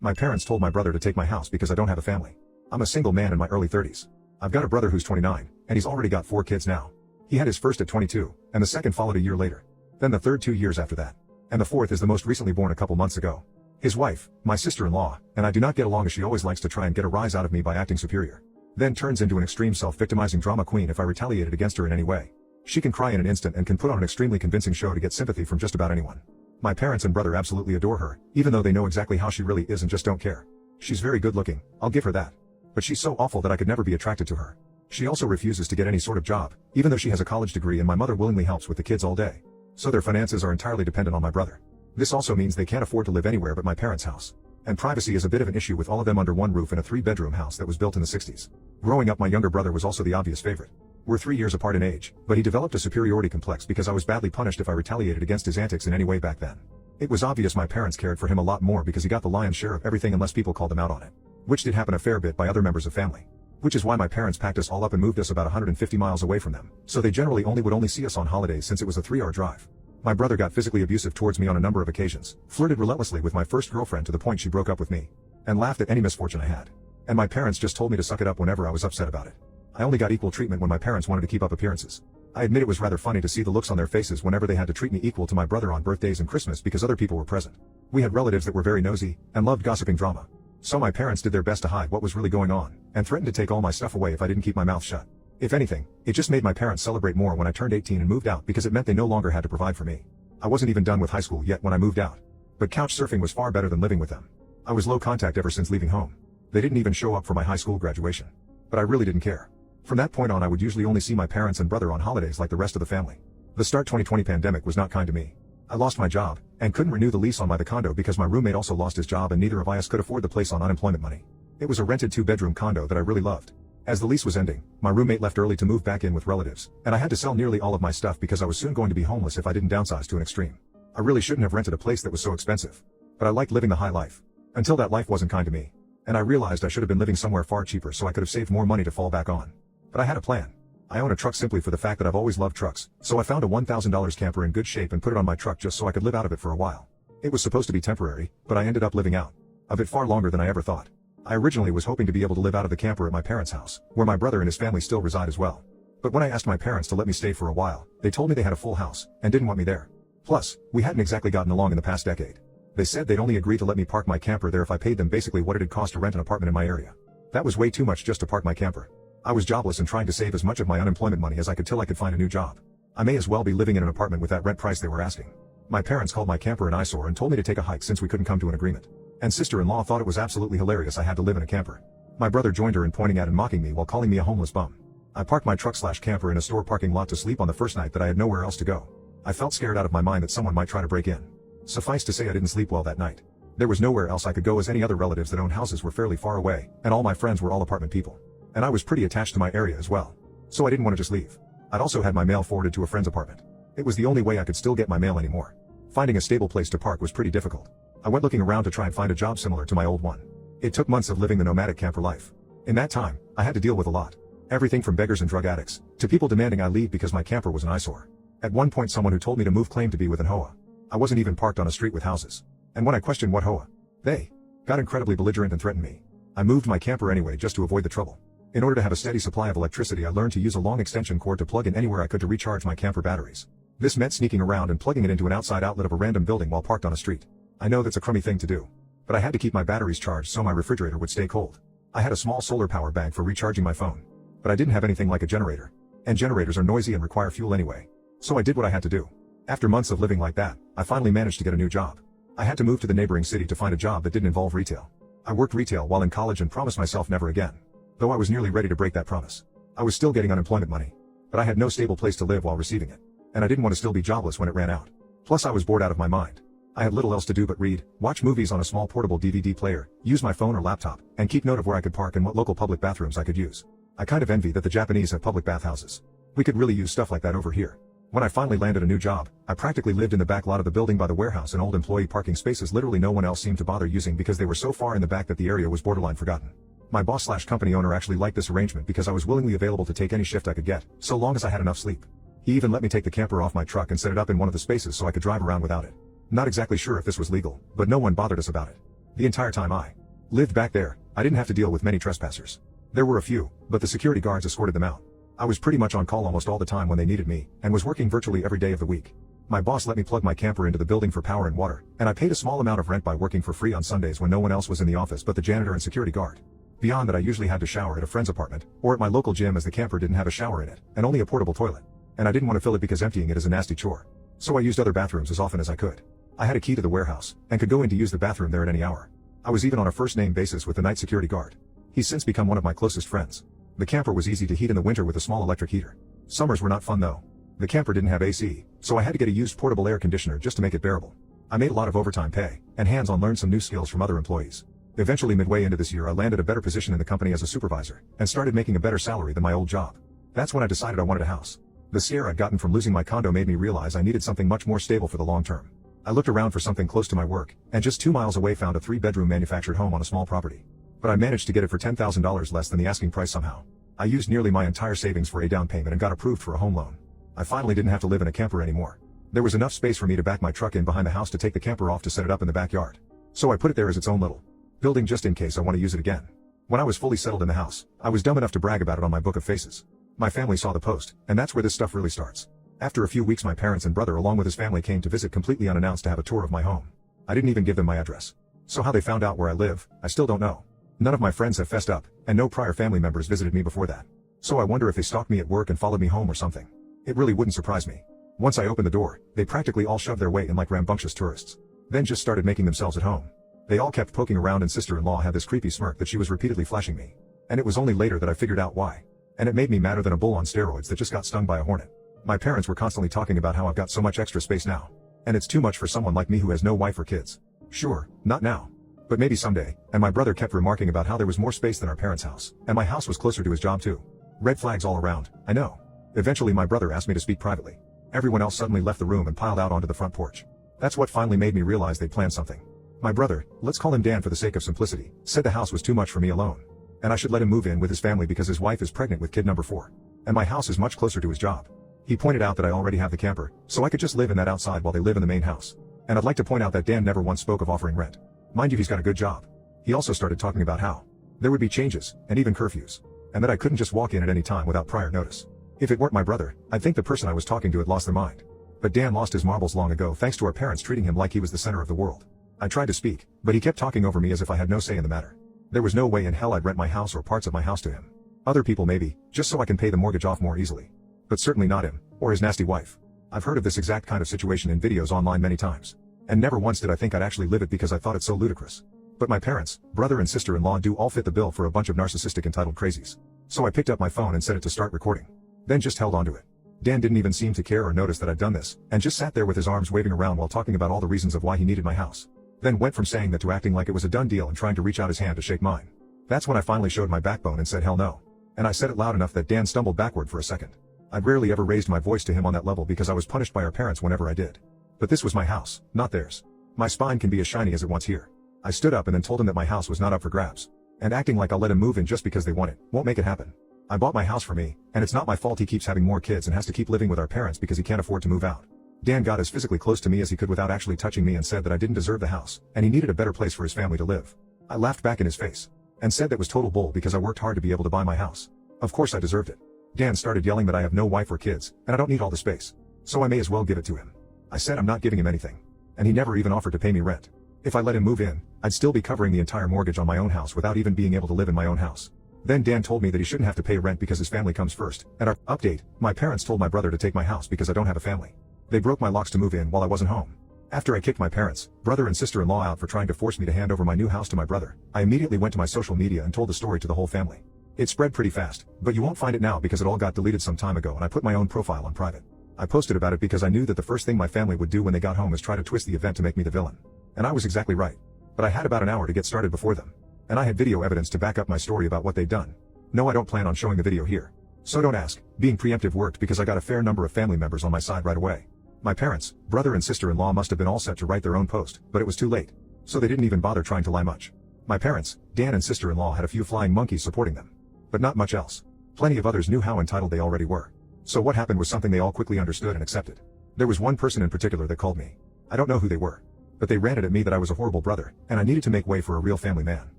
My parents told my brother to take my house because I don't have a family. I'm a single man in my early 30s. I've got a brother who's 29, and he's already got 4 kids now. He had his first at 22, and the second followed a year later. Then the third 2 years after that. And the fourth is the most recently born a couple months ago. His wife, my sister-in-law, and I do not get along as she always likes to try and get a rise out of me by acting superior. Then turns into an extreme self-victimizing drama queen if I retaliated against her in any way. She can cry in an instant and can put on an extremely convincing show to get sympathy from just about anyone. My parents and brother absolutely adore her, even though they know exactly how she really is and just don't care. She's very good looking, I'll give her that. But she's so awful that I could never be attracted to her. She also refuses to get any sort of job, even though she has a college degree, and my mother willingly helps with the kids all day. So their finances are entirely dependent on my brother. This also means they can't afford to live anywhere but my parents' house. And privacy is a bit of an issue with all of them under one roof in a 3-bedroom house that was built in the 60s. Growing up, my younger brother was also the obvious favorite. We're 3 years apart in age, but he developed a superiority complex because I was badly punished if I retaliated against his antics in any way back then. It was obvious my parents cared for him a lot more because he got the lion's share of everything unless people called him out on it. Which did happen a fair bit by other members of family. Which is why my parents packed us all up and moved us about 150 miles away from them, so they generally would only see us on holidays since it was a 3-hour drive. My brother got physically abusive towards me on a number of occasions, flirted relentlessly with my first girlfriend to the point she broke up with me, and laughed at any misfortune I had. And my parents just told me to suck it up whenever I was upset about it. I only got equal treatment when my parents wanted to keep up appearances. I admit it was rather funny to see the looks on their faces whenever they had to treat me equal to my brother on birthdays and Christmas because other people were present. We had relatives that were very nosy, and loved gossiping drama. So my parents did their best to hide what was really going on, and threatened to take all my stuff away if I didn't keep my mouth shut. If anything, it just made my parents celebrate more when I turned 18 and moved out because it meant they no longer had to provide for me. I wasn't even done with high school yet when I moved out. But couch surfing was far better than living with them. I was low contact ever since leaving home. They didn't even show up for my high school graduation. But I really didn't care. From that point on, I would usually only see my parents and brother on holidays like the rest of the family. The start 2020 pandemic was not kind to me. I lost my job, and couldn't renew the lease on the condo because my roommate also lost his job and neither of us could afford the place on unemployment money. It was a rented 2-bedroom condo that I really loved. As the lease was ending, my roommate left early to move back in with relatives, and I had to sell nearly all of my stuff because I was soon going to be homeless if I didn't downsize to an extreme. I really shouldn't have rented a place that was so expensive. But I liked living the high life. Until that life wasn't kind to me. And I realized I should have been living somewhere far cheaper so I could have saved more money to fall back on. But I had a plan. I own a truck simply for the fact that I've always loved trucks, so I found a $1,000 camper in good shape and put it on my truck just so I could live out of it for a while. It was supposed to be temporary, but I ended up living out of it far longer than I ever thought. I originally was hoping to be able to live out of the camper at my parents' house, where my brother and his family still reside as well. But when I asked my parents to let me stay for a while, they told me they had a full house, and didn't want me there. Plus, we hadn't exactly gotten along in the past decade. They said they'd only agree to let me park my camper there if I paid them basically what it'd cost to rent an apartment in my area. That was way too much just to park my camper. I was jobless and trying to save as much of my unemployment money as I could till I could find a new job. I may as well be living in an apartment with that rent price they were asking. My parents called my camper an eyesore and told me to take a hike since we couldn't come to an agreement. And sister-in-law thought it was absolutely hilarious I had to live in a camper. My brother joined her in pointing at and mocking me while calling me a homeless bum. I parked my truck/camper in a store parking lot to sleep on the first night that I had nowhere else to go. I felt scared out of my mind that someone might try to break in. Suffice to say I didn't sleep well that night. There was nowhere else I could go as any other relatives that owned houses were fairly far away, and all my friends were all apartment people. And I was pretty attached to my area as well. So I didn't want to just leave. I'd also had my mail forwarded to a friend's apartment. It was the only way I could still get my mail anymore. Finding a stable place to park was pretty difficult. I went looking around to try and find a job similar to my old one. It took months of living the nomadic camper life. In that time, I had to deal with a lot. Everything from beggars and drug addicts, to people demanding I leave because my camper was an eyesore. At one point someone who told me to move claimed to be with an HOA. I wasn't even parked on a street with houses. And when I questioned what HOA, they got incredibly belligerent and threatened me. I moved my camper anyway just to avoid the trouble. In order to have a steady supply of electricity, I learned to use a long extension cord to plug in anywhere I could to recharge my camper batteries. This meant sneaking around and plugging it into an outside outlet of a random building while parked on a street. I know that's a crummy thing to do. But I had to keep my batteries charged so my refrigerator would stay cold. I had a small solar power bank for recharging my phone. But I didn't have anything like a generator. And generators are noisy and require fuel anyway. So I did what I had to do. After months of living like that, I finally managed to get a new job. I had to move to the neighboring city to find a job that didn't involve retail. I worked retail while in college and promised myself never again. Though I was nearly ready to break that promise. I was still getting unemployment money. But I had no stable place to live while receiving it. And I didn't want to still be jobless when it ran out. Plus I was bored out of my mind. I had little else to do but read, watch movies on a small portable DVD player, use my phone or laptop, and keep note of where I could park and what local public bathrooms I could use. I kind of envy that the Japanese have public bathhouses. We could really use stuff like that over here. When I finally landed a new job, I practically lived in the back lot of the building by the warehouse in old employee parking spaces literally no one else seemed to bother using because they were so far in the back that the area was borderline forgotten. My boss/company owner actually liked this arrangement because I was willingly available to take any shift I could get, so long as I had enough sleep. He even let me take the camper off my truck and set it up in one of the spaces so I could drive around without it. Not exactly sure if this was legal, but no one bothered us about it. The entire time I lived back there, I didn't have to deal with many trespassers. There were a few, but the security guards escorted them out. I was pretty much on call almost all the time when they needed me, and was working virtually every day of the week. My boss let me plug my camper into the building for power and water, and I paid a small amount of rent by working for free on Sundays when no one else was in the office but the janitor and security guard. Beyond that, I usually had to shower at a friend's apartment, or at my local gym as the camper didn't have a shower in it, and only a portable toilet. And I didn't want to fill it because emptying it is a nasty chore. So I used other bathrooms as often as I could. I had a key to the warehouse, and could go in to use the bathroom there at any hour. I was even on a first-name basis with the night security guard. He's since become one of my closest friends. The camper was easy to heat in the winter with a small electric heater. Summers were not fun though. The camper didn't have AC, so I had to get a used portable air conditioner just to make it bearable. I made a lot of overtime pay, and hands-on learned some new skills from other employees. Eventually, midway into this year, I landed a better position in the company as a supervisor, and started making a better salary than my old job. That's when I decided I wanted a house. The scare I'd gotten from losing my condo made me realize I needed something much more stable for the long term. I looked around for something close to my work, and just 2 miles away found a 3-bedroom manufactured home on a small property. But I managed to get it for $10,000 less than the asking price somehow. I used nearly my entire savings for a down payment and got approved for a home loan. I finally didn't have to live in a camper anymore. There was enough space for me to back my truck in behind the house to take the camper off to set it up in the backyard. So I put it there as its own little building just in case I want to use it again. When I was fully settled in the house, I was dumb enough to brag about it on my book of faces. My family saw the post, and that's where this stuff really starts. After a few weeks, my parents and brother along with his family came to visit completely unannounced to have a tour of my home. I didn't even give them my address. So how they found out where I live, I still don't know. None of my friends have fessed up, and no prior family members visited me before that. So I wonder if they stalked me at work and followed me home or something. It really wouldn't surprise me. Once I opened the door, they practically all shoved their way in like rambunctious tourists. Then just started making themselves at home. They all kept poking around, and sister-in-law had this creepy smirk that she was repeatedly flashing me. And it was only later that I figured out why. And it made me madder than a bull on steroids that just got stung by a hornet. My parents were constantly talking about how I've got so much extra space now. And it's too much for someone like me who has no wife or kids. Sure, not now. But maybe someday. And my brother kept remarking about how there was more space than our parents' house, and my house was closer to his job too. Red flags all around, I know. Eventually my brother asked me to speak privately. Everyone else suddenly left the room and piled out onto the front porch. That's what finally made me realize they planned something. My brother, let's call him Dan for the sake of simplicity, said the house was too much for me alone. And I should let him move in with his family because his wife is pregnant with kid number 4. And my house is much closer to his job. He pointed out that I already have the camper, so I could just live in that outside while they live in the main house. And I'd like to point out that Dan never once spoke of offering rent. Mind you, he's got a good job. He also started talking about how there would be changes, and even curfews. And that I couldn't just walk in at any time without prior notice. If it weren't my brother, I'd think the person I was talking to had lost their mind. But Dan lost his marbles long ago thanks to our parents treating him like he was the center of the world. I tried to speak, but he kept talking over me as if I had no say in the matter. There was no way in hell I'd rent my house or parts of my house to him. Other people maybe, just so I can pay the mortgage off more easily. But certainly not him, or his nasty wife. I've heard of this exact kind of situation in videos online many times. And never once did I think I'd actually live it because I thought it so ludicrous. But my parents, brother and sister-in-law do all fit the bill for a bunch of narcissistic entitled crazies. So I picked up my phone and set it to start recording. Then just held onto it. Dan didn't even seem to care or notice that I'd done this, and just sat there with his arms waving around while talking about all the reasons of why he needed my house. Then went from saying that to acting like it was a done deal and trying to reach out his hand to shake mine. That's when I finally showed my backbone and said hell no. And I said it loud enough that Dan stumbled backward for a second. I'd rarely ever raised my voice to him on that level because I was punished by our parents whenever I did. But this was my house, not theirs. My spine can be as shiny as it wants here. I stood up and then told him that my house was not up for grabs. And acting like I'll let him move in just because they want it, won't make it happen. I bought my house for me, and it's not my fault he keeps having more kids and has to keep living with our parents because he can't afford to move out. Dan got as physically close to me as he could without actually touching me and said that I didn't deserve the house, and he needed a better place for his family to live. I laughed back in his face. And said that was total bull because I worked hard to be able to buy my house. Of course I deserved it. Dan started yelling that I have no wife or kids, and I don't need all the space. So I may as well give it to him. I said I'm not giving him anything. And he never even offered to pay me rent. If I let him move in, I'd still be covering the entire mortgage on my own house without even being able to live in my own house. Then Dan told me that he shouldn't have to pay rent because his family comes first. And our update, my parents told my brother to take my house because I don't have a family. They broke my locks to move in while I wasn't home. After I kicked my parents, brother and sister-in-law out for trying to force me to hand over my new house to my brother, I immediately went to my social media and told the story to the whole family. It spread pretty fast, but you won't find it now because it all got deleted some time ago and I put my own profile on private. I posted about it because I knew that the first thing my family would do when they got home is try to twist the event to make me the villain. And I was exactly right. But I had about an hour to get started before them. And I had video evidence to back up my story about what they'd done. No, I don't plan on showing the video here. So don't ask. Being preemptive worked because I got a fair number of family members on my side right away. My parents, brother and sister-in-law must have been all set to write their own post, but it was too late. So they didn't even bother trying to lie much. My parents, Dan and sister-in-law had a few flying monkeys supporting them. But not much else. Plenty of others knew how entitled they already were. So what happened was something they all quickly understood and accepted. There was one person in particular that called me. I don't know who they were. But they ranted at me that I was a horrible brother, and I needed to make way for a real family man.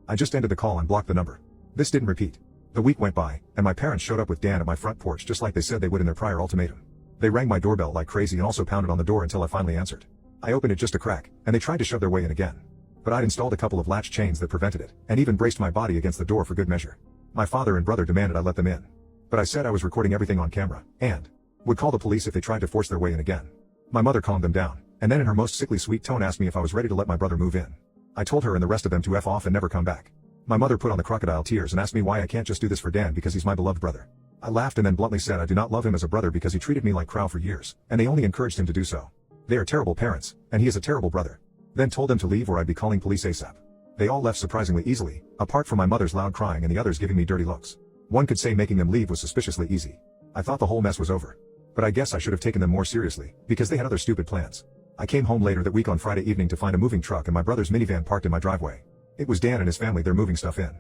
I just ended the call and blocked the number. This didn't repeat. The week went by, and my parents showed up with Dan at my front porch just like they said they would in their prior ultimatum. They rang my doorbell like crazy and also pounded on the door until I finally answered. I opened it just a crack, and they tried to shove their way in again. But I'd installed a couple of latch chains that prevented it, and even braced my body against the door for good measure. My father and brother demanded I let them in. But I said I was recording everything on camera, and would call the police if they tried to force their way in again. My mother calmed them down, and then in her most sickly sweet tone asked me if I was ready to let my brother move in. I told her and the rest of them to F off and never come back. My mother put on the crocodile tears and asked me why I can't just do this for Dan because he's my beloved brother. I laughed and then bluntly said I do not love him as a brother because he treated me like crow for years, and they only encouraged him to do so. They are terrible parents, and he is a terrible brother. Then told them to leave or I'd be calling police ASAP. They all left surprisingly easily, apart from my mother's loud crying and the others giving me dirty looks. One could say making them leave was suspiciously easy. I thought the whole mess was over. But I guess I should have taken them more seriously, because they had other stupid plans. I came home later that week on Friday evening to find a moving truck and my brother's minivan parked in my driveway. It was Dan and his family. They're moving stuff in.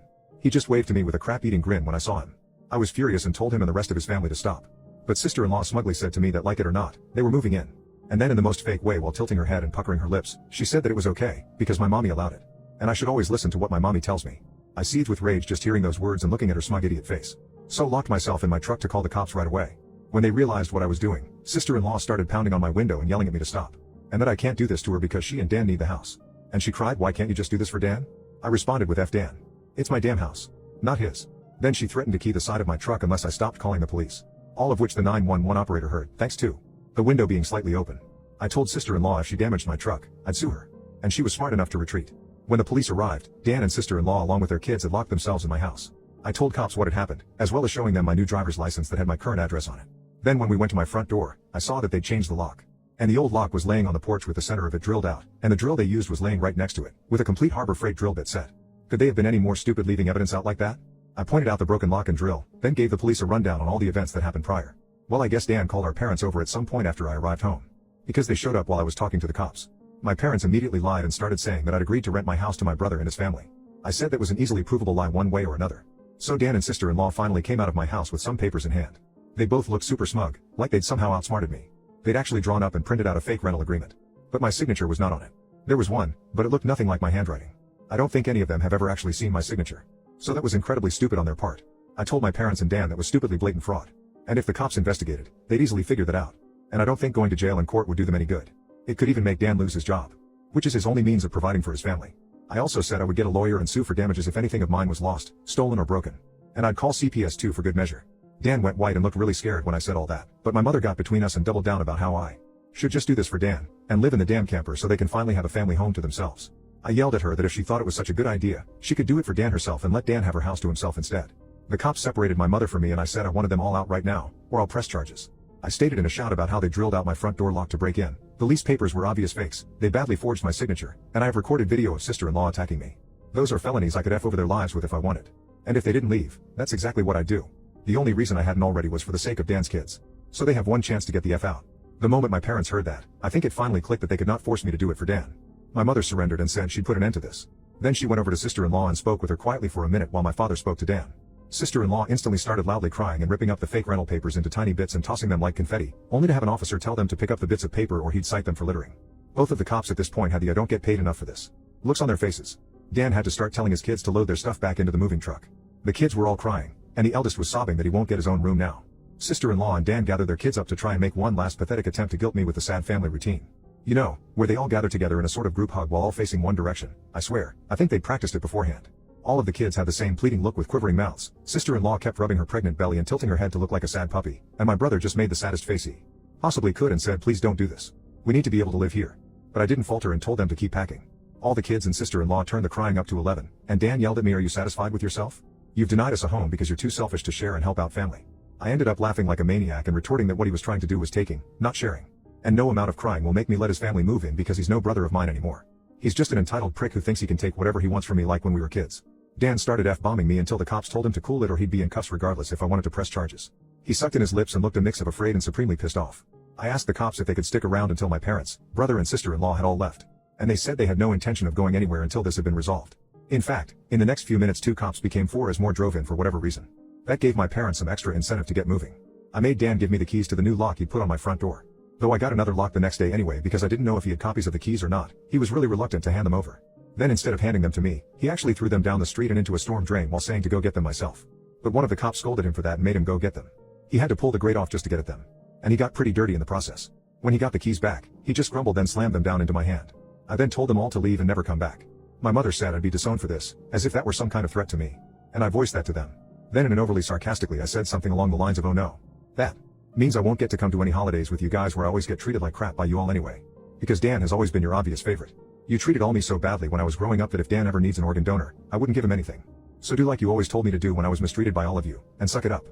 He just waved to me with a crap-eating grin when I saw him. I was furious and told him and the rest of his family to stop. But sister-in-law smugly said to me that like it or not, they were moving in. And then in the most fake way while tilting her head and puckering her lips, she said that it was okay, because my mommy allowed it. And I should always listen to what my mommy tells me. I seethed with rage just hearing those words and looking at her smug idiot face. So locked myself in my truck to call the cops right away. When they realized what I was doing, sister-in-law started pounding on my window and yelling at me to stop. And that I can't do this to her because she and Dan need the house. And she cried, why can't you just do this for Dan? I responded with F Dan. It's my damn house. Not his. Then she threatened to key the side of my truck unless I stopped calling the police. All of which the 911 operator heard, thanks to the window being slightly open. I told sister-in-law if she damaged my truck, I'd sue her. And she was smart enough to retreat. When the police arrived, Dan and sister-in-law along with their kids had locked themselves in my house. I told cops what had happened, as well as showing them my new driver's license that had my current address on it. Then when we went to my front door, I saw that they'd changed the lock. And the old lock was laying on the porch with the center of it drilled out, and the drill they used was laying right next to it, with a complete Harbor Freight drill bit set. Could they have been any more stupid leaving evidence out like that? I pointed out the broken lock and drill, then gave the police a rundown on all the events that happened prior. Well, I guess Dan called our parents over at some point after I arrived home. Because they showed up while I was talking to the cops. My parents immediately lied and started saying that I'd agreed to rent my house to my brother and his family. I said that was an easily provable lie one way or another. So Dan and sister-in-law finally came out of my house with some papers in hand. They both looked super smug, like they'd somehow outsmarted me. They'd actually drawn up and printed out a fake rental agreement. But my signature was not on it. There was one, but it looked nothing like my handwriting. I don't think any of them have ever actually seen my signature. So that was incredibly stupid on their part. I told my parents and Dan that was stupidly blatant fraud. And if the cops investigated, they'd easily figure that out. And I don't think going to jail and court would do them any good. It could even make Dan lose his job. Which is his only means of providing for his family. I also said I would get a lawyer and sue for damages if anything of mine was lost, stolen or broken. And I'd call CPS too for good measure. Dan went white and looked really scared when I said all that, but my mother got between us and doubled down about how I should just do this for Dan, and live in the damn camper so they can finally have a family home to themselves. I yelled at her that if she thought it was such a good idea, she could do it for Dan herself and let Dan have her house to himself instead. The cops separated my mother from me and I said I wanted them all out right now, or I'll press charges. I stated in a shout about how they drilled out my front door lock to break in. The lease papers were obvious fakes, they badly forged my signature, and I have recorded video of sister-in-law attacking me. Those are felonies I could F over their lives with if I wanted. And if they didn't leave, that's exactly what I'd do. The only reason I hadn't already was for the sake of Dan's kids. So they have one chance to get the F out. The moment my parents heard that, I think it finally clicked that they could not force me to do it for Dan. My mother surrendered and said she'd put an end to this. Then she went over to sister-in-law and spoke with her quietly for a minute while my father spoke to Dan. Sister-in-law instantly started loudly crying and ripping up the fake rental papers into tiny bits and tossing them like confetti, only to have an officer tell them to pick up the bits of paper or he'd cite them for littering. Both of the cops at this point had the I don't get paid enough for this looks on their faces. Dan had to start telling his kids to load their stuff back into the moving truck. The kids were all crying, and the eldest was sobbing that he won't get his own room now. Sister-in-law and Dan gathered their kids up to try and make one last pathetic attempt to guilt me with the sad family routine. You know, where they all gather together in a sort of group hug while all facing one direction. I swear, I think they'd practiced it beforehand. All of the kids had the same pleading look with quivering mouths. Sister-in-law kept rubbing her pregnant belly and tilting her head to look like a sad puppy, and my brother just made the saddest face he possibly could and said, please don't do this. We need to be able to live here. But I didn't falter and told them to keep packing. All the kids and sister-in-law turned the crying up to 11, and Dan yelled at me, are you satisfied with yourself? You've denied us a home because you're too selfish to share and help out family. I ended up laughing like a maniac and retorting that what he was trying to do was taking, not sharing. And no amount of crying will make me let his family move in because he's no brother of mine anymore. He's just an entitled prick who thinks he can take whatever he wants from me like when we were kids. Dan started F-bombing me until the cops told him to cool it or he'd be in cuffs regardless if I wanted to press charges. He sucked in his lips and looked a mix of afraid and supremely pissed off. I asked the cops if they could stick around until my parents, brother and sister-in-law had all left. And they said they had no intention of going anywhere until this had been resolved. In fact, in the next few minutes 2 cops became 4 as more drove in for whatever reason. That gave my parents some extra incentive to get moving. I made Dan give me the keys to the new lock he'd put on my front door. Though I got another lock the next day anyway because I didn't know if he had copies of the keys or not. He was really reluctant to hand them over. Then instead of handing them to me, he actually threw them down the street and into a storm drain while saying to go get them myself. But one of the cops scolded him for that and made him go get them. He had to pull the grate off just to get at them. And he got pretty dirty in the process. When he got the keys back, he just grumbled then slammed them down into my hand. I then told them all to leave and never come back. My mother said I'd be disowned for this, as if that were some kind of threat to me. And I voiced that to them. Then in an overly sarcastically I said something along the lines of, "Oh no. That means I won't get to come to any holidays with you guys where I always get treated like crap by you all anyway. Because Dan has always been your obvious favorite. You treated all me so badly when I was growing up that if Dan ever needs an organ donor, I wouldn't give him anything. So do like you always told me to do when I was mistreated by all of you, and suck it up."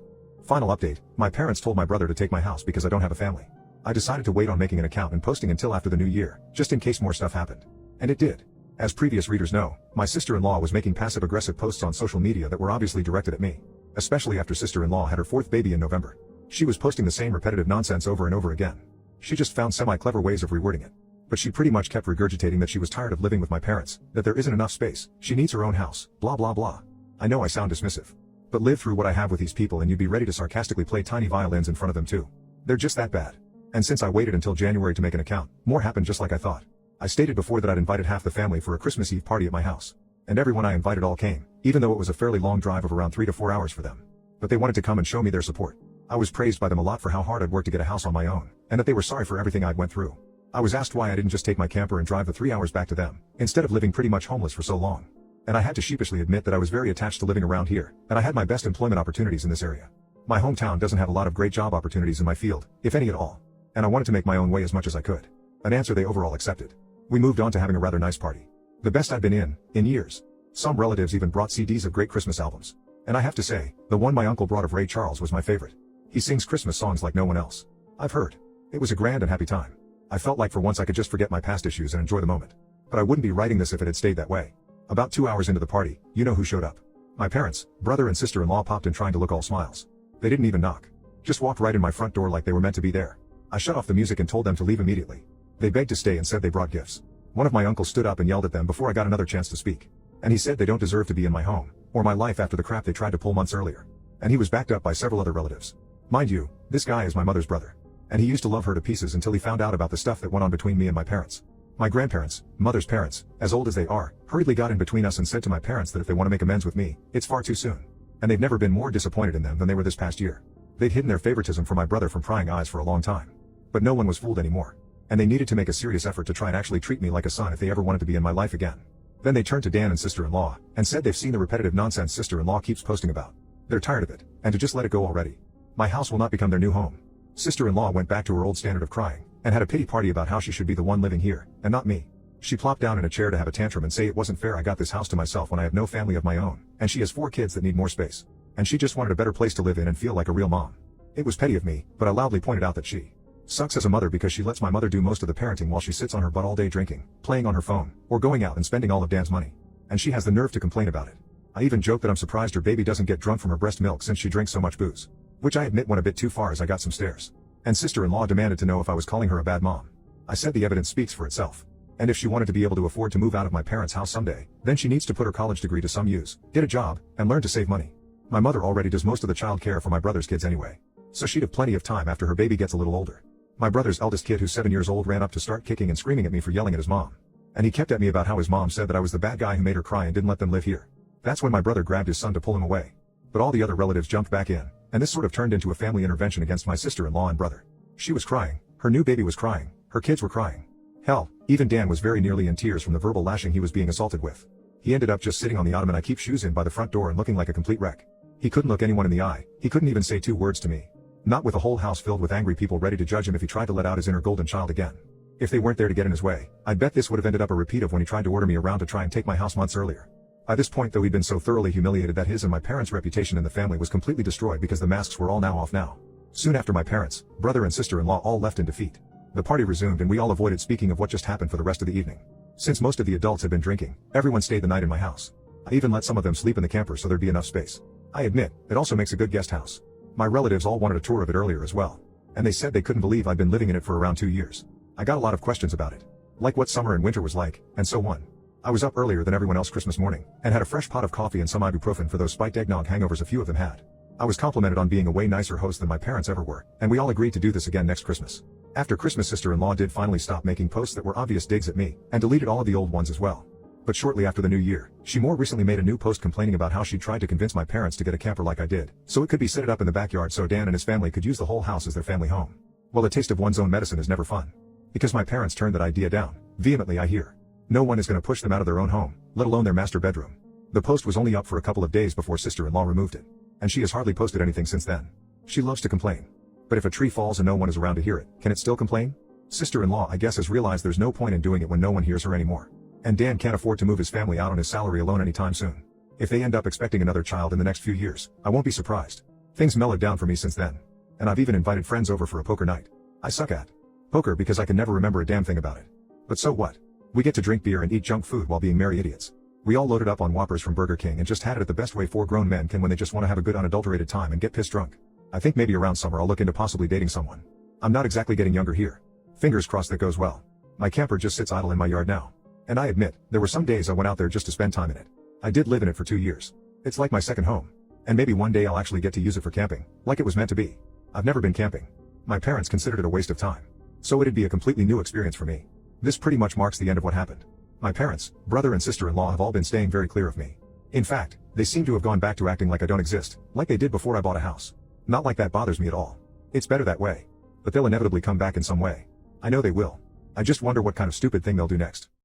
Final update, my parents told my brother to take my house because I don't have a family. I decided to wait on making an account and posting until after the new year, just in case more stuff happened. And it did. As previous readers know, my sister-in-law was making passive-aggressive posts on social media that were obviously directed at me. Especially after sister-in-law had her 4th baby in November. She was posting the same repetitive nonsense over and over again. She just found semi-clever ways of rewording it. But she pretty much kept regurgitating that she was tired of living with my parents, that there isn't enough space, she needs her own house, blah blah blah. I know I sound dismissive. But live through what I have with these people and you'd be ready to sarcastically play tiny violins in front of them too. They're just that bad. And since I waited until January to make an account, more happened just like I thought. I stated before that I'd invited half the family for a Christmas Eve party at my house. And everyone I invited all came, even though it was a fairly long drive of around 3 to 4 hours for them. But they wanted to come and show me their support. I was praised by them a lot for how hard I'd worked to get a house on my own, and that they were sorry for everything I'd went through. I was asked why I didn't just take my camper and drive the 3 hours back to them, instead of living pretty much homeless for so long. And I had to sheepishly admit that I was very attached to living around here, and I had my best employment opportunities in this area. My hometown doesn't have a lot of great job opportunities in my field, if any at all. And I wanted to make my own way as much as I could. An answer they overall accepted. We moved on to having a rather nice party. The best I'd been in years. Some relatives even brought CDs of great Christmas albums. And I have to say, the one my uncle brought of Ray Charles was my favorite. He sings Christmas songs like no one else I've heard. It was a grand and happy time. I felt like for once I could just forget my past issues and enjoy the moment. But I wouldn't be writing this if it had stayed that way. About 2 hours into the party, you know who showed up. My parents, brother and sister-in-law popped in trying to look all smiles. They didn't even knock. Just walked right in my front door like they were meant to be there. I shut off the music and told them to leave immediately. They begged to stay and said they brought gifts. One of my uncles stood up and yelled at them before I got another chance to speak. And he said they don't deserve to be in my home, or my life after the crap they tried to pull months earlier. And he was backed up by several other relatives. Mind you, this guy is my mother's brother. And he used to love her to pieces until he found out about the stuff that went on between me and my parents. My grandparents, mother's parents, as old as they are, hurriedly got in between us and said to my parents that if they want to make amends with me, it's far too soon. And they've never been more disappointed in them than they were this past year. They'd hidden their favoritism for my brother from prying eyes for a long time. But no one was fooled anymore. And they needed to make a serious effort to try and actually treat me like a son if they ever wanted to be in my life again. Then they turned to Dan and sister-in-law, and said they've seen the repetitive nonsense sister-in-law keeps posting about. They're tired of it, and to just let it go already. My house will not become their new home. Sister-in-law went back to her old standard of crying, and had a pity party about how she should be the one living here, and not me. She plopped down in a chair to have a tantrum and say it wasn't fair I got this house to myself when I have no family of my own, and she has 4 kids that need more space. And she just wanted a better place to live in and feel like a real mom. It was petty of me, but I loudly pointed out that she sucks as a mother because she lets my mother do most of the parenting while she sits on her butt all day drinking, playing on her phone, or going out and spending all of Dan's money. And she has the nerve to complain about it. I even joked that I'm surprised her baby doesn't get drunk from her breast milk since she drinks so much booze. Which I admit went a bit too far as I got some stares. And sister-in-law demanded to know if I was calling her a bad mom. I said the evidence speaks for itself. And if she wanted to be able to afford to move out of my parents' house someday, then she needs to put her college degree to some use, get a job, and learn to save money. My mother already does most of the child care for my brother's kids anyway. So she'd have plenty of time after her baby gets a little older. My brother's eldest kid who's 7 years old ran up to start kicking and screaming at me for yelling at his mom. And he kept at me about how his mom said that I was the bad guy who made her cry and didn't let them live here. That's when my brother grabbed his son to pull him away. But all the other relatives jumped back in, and this sort of turned into a family intervention against my sister-in-law and brother. She was crying, her new baby was crying, her kids were crying. Hell, even Dan was very nearly in tears from the verbal lashing he was being assaulted with. He ended up just sitting on the ottoman I keep shoes in by the front door and looking like a complete wreck. He couldn't look anyone in the eye, he couldn't even say 2 words to me. Not with a whole house filled with angry people ready to judge him if he tried to let out his inner golden child again. If they weren't there to get in his way, I'd bet this would have ended up a repeat of when he tried to order me around to try and take my house months earlier. By this point though he'd been so thoroughly humiliated that his and my parents' reputation in the family was completely destroyed because the masks were all now off now. Soon after my parents, brother and sister-in-law all left in defeat. The party resumed and we all avoided speaking of what just happened for the rest of the evening. Since most of the adults had been drinking, everyone stayed the night in my house. I even let some of them sleep in the camper so there'd be enough space. I admit, it also makes a good guest house. My relatives all wanted a tour of it earlier as well. And they said they couldn't believe I'd been living in it for around 2 years. I got a lot of questions about it. Like what summer and winter was like, and so on. I was up earlier than everyone else Christmas morning, and had a fresh pot of coffee and some ibuprofen for those spiked eggnog hangovers a few of them had. I was complimented on being a way nicer host than my parents ever were, and we all agreed to do this again next Christmas. After Christmas, sister-in-law did finally stop making posts that were obvious digs at me, and deleted all of the old ones as well. But shortly after the new year, she more recently made a new post complaining about how she tried to convince my parents to get a camper like I did, so it could be set up in the backyard so Dan and his family could use the whole house as their family home. Well, the taste of one's own medicine is never fun. Because my parents turned that idea down, vehemently I hear. No one is going to push them out of their own home, let alone their master bedroom. The post was only up for a couple of days before sister-in-law removed it. And she has hardly posted anything since then. She loves to complain. But if a tree falls and no one is around to hear it, can it still complain? Sister-in-law, I guess, has realized there's no point in doing it when no one hears her anymore. And Dan can't afford to move his family out on his salary alone anytime soon. If they end up expecting another child in the next few years, I won't be surprised. Things mellowed down for me since then. And I've even invited friends over for a poker night. I suck at poker because I can never remember a damn thing about it. But so what? We get to drink beer and eat junk food while being merry idiots. We all loaded up on Whoppers from Burger King and just had it at the best way 4 grown men can when they just want to have a good unadulterated time and get pissed drunk. I think maybe around summer I'll look into possibly dating someone. I'm not exactly getting younger here. Fingers crossed that goes well. My camper just sits idle in my yard now. And I admit, there were some days I went out there just to spend time in it. I did live in it for 2 years. It's like my second home. And maybe one day I'll actually get to use it for camping, like it was meant to be. I've never been camping. My parents considered it a waste of time. So it'd be a completely new experience for me. This pretty much marks the end of what happened. My parents, brother and sister-in-law have all been staying very clear of me. In fact, they seem to have gone back to acting like I don't exist, like they did before I bought a house. Not like that bothers me at all. It's better that way. But they'll inevitably come back in some way. I know they will. I just wonder what kind of stupid thing they'll do next.